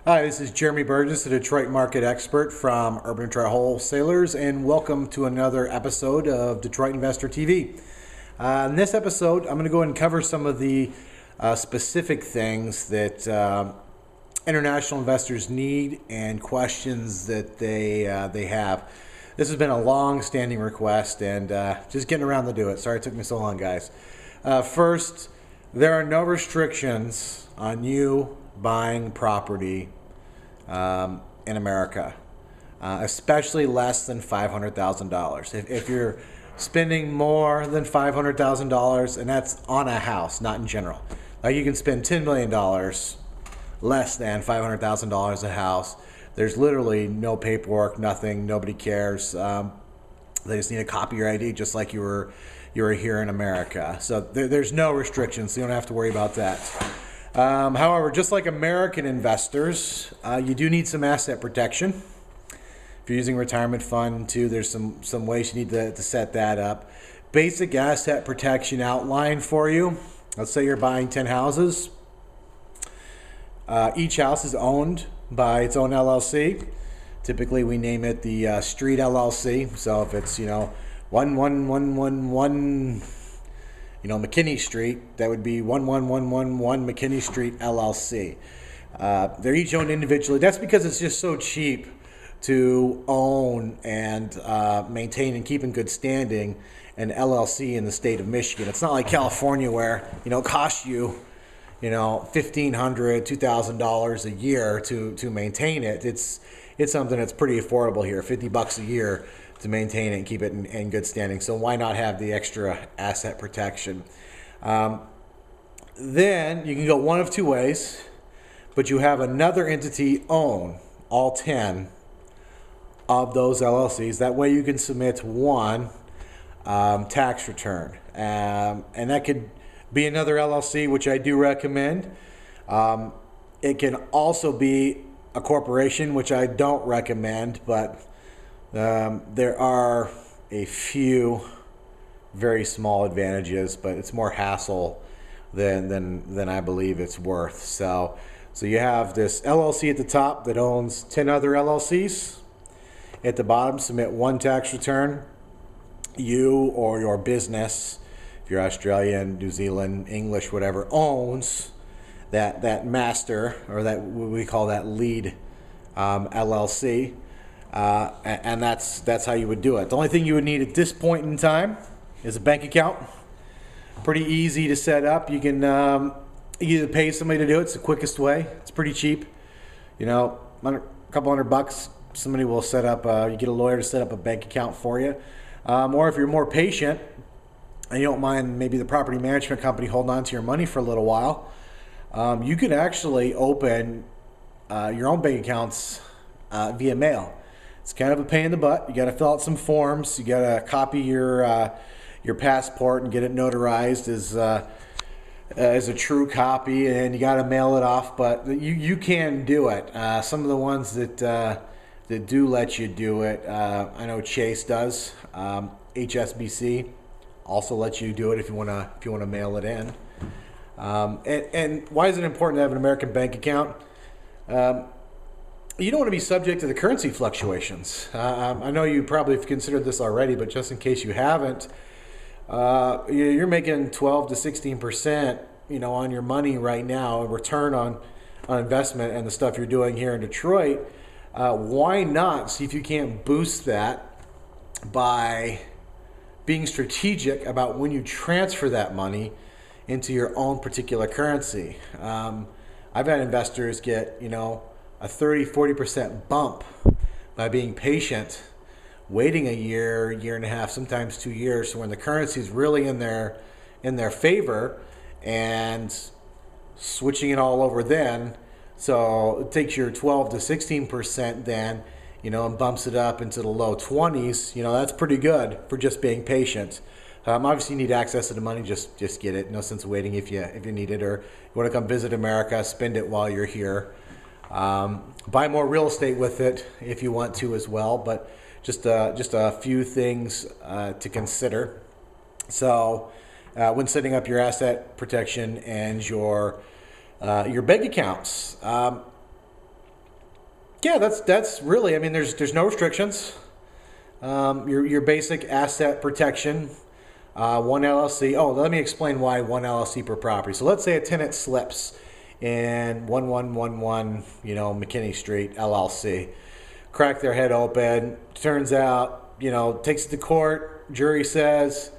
Hi, this is Jeremy Burgess, the Detroit market expert from Urban Detroit Wholesalers, and welcome to another episode of Detroit Investor TV. In this episode, I'm going to go ahead and cover some of the specific things that international investors need and questions that they have. This has been a long-standing request, and just getting around to do it. Sorry it took me so long, guys. First, there are no restrictions on you buying property in America, especially less than $500,000. If you're spending more than $500,000, and that's on a house, not in general, like you can spend $10 million less than $500,000 a house. There's literally no paperwork, nothing, nobody cares. They just need a copy of your ID, just like you were here in America. So there's no restrictions, so you don't have to worry about that. However, just like American investors, you do need some asset protection. If you're using a retirement fund too, there's some ways you need to set that up. Basic asset protection outline for you. Let's say you're buying 10 houses. Each house is owned by its own LLC. Typically, we name it the Street LLC. So if it's 1111 McKinney Street, that would be 11111 McKinney Street LLC. They're each owned individually. That's because it's just so cheap to own and maintain and keep in good standing an LLC in the state of Michigan. It's not like California where it costs you $1,500, $2,000 a year to maintain it. It's something that's pretty affordable here, $50 a year to maintain it and keep it in good standing. So why not have the extra asset protection? Then you can go one of two ways, but you have another entity own all 10 of those LLCs. That way you can submit one tax return. And that could be another LLC, which I do recommend. It can also be a corporation, which I don't recommend, but there are a few very small advantages, but it's more hassle than I believe it's worth. So you have this LLC at the top that owns 10 other LLCs. At the bottom, submit one tax return. You or your business, if you're Australian, New Zealand, English, whatever, owns that master, or that we call that lead LLC. And that's how you would do it. The only thing you would need at this point in time is a bank account. Pretty easy to set up. You can either pay somebody to do it. It's the quickest way. It's pretty cheap. A couple $100. Somebody will set up. You get a lawyer to set up a bank account for you. Or if you're more patient and you don't mind maybe the property management company holding on to your money for a little while, you could actually open your own bank accounts via mail. It's kind of a pain in the butt. You got to fill out some forms. You got to copy your passport and get it notarized as a true copy, and you got to mail it off. But you can do it. Some of the ones that do let you do it, I know Chase does. HSBC also lets you do it if you wanna mail it in. And why is it important to have an American bank account? You don't want to be subject to the currency fluctuations. I know you probably have considered this already, but just in case you haven't, you're making 12 to 16%, on your money right now, a return on investment and the stuff you're doing here in Detroit. Why not see if you can't boost that by being strategic about when you transfer that money into your own particular currency? I've had investors get, a 30-40% bump by being patient, waiting a year and a half, sometimes 2 years, so when the currency is really in their favor, and switching it all over then. So it takes your 12 to 16% then, and bumps it up into the low 20s. That's pretty good for just being patient. Obviously, you need access to the money. Just get it. No sense waiting if you need it, or you want to come visit America, spend it while you're here. Buy more real estate with it if you want to as well. But just a few things to consider. So when setting up your asset protection and your bank accounts. Yeah, that's really. I mean, there's no restrictions. Your basic asset protection. One LLC. Oh, let me explain why one LLC per property. So let's say a tenant slips in 1111, McKinney Street LLC. Crack their head open. Turns out, takes it to court. Jury says,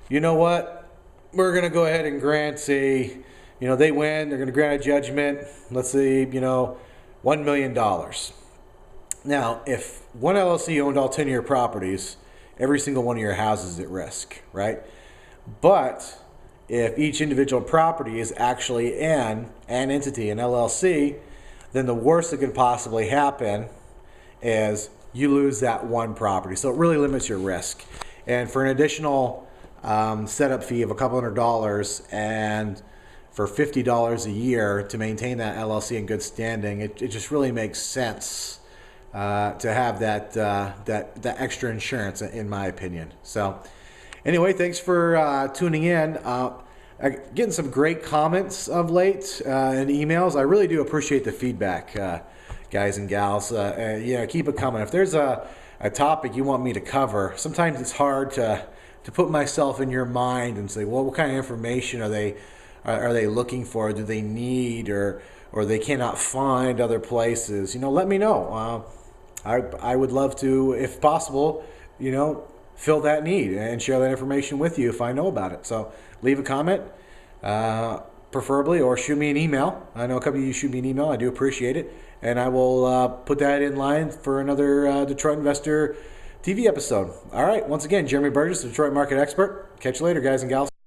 you know what? We're going to go ahead and grant they win. They're going to grant a judgment. Let's say, $1 million. Now, if one LLC owned all 10 of your properties, every single one of your houses is at risk, right? But if each individual property is actually an entity, an LLC, then the worst that can possibly happen is you lose that one property. So it really limits your risk. And for an additional setup fee of a couple $100 and for $50 a year to maintain that LLC in good standing, it just really makes sense to have that extra insurance, in my opinion. So anyway, thanks for tuning in. Getting some great comments of late and emails. I really do appreciate the feedback, guys and gals. Keep it coming. If there's a topic you want me to cover, sometimes it's hard to put myself in your mind and say, well, what kind of information are they looking for? Do they need or they cannot find other places? Let me know. I would love to, if possible, fill that need and share that information with you if I know about it. So leave a comment, preferably, or shoot me an email. I know a couple of you shoot me an email. I do appreciate it. And I will put that in line for another Detroit Investor TV episode. All right. Once again, Jeremy Burgess, Detroit Market Expert. Catch you later, guys and gals.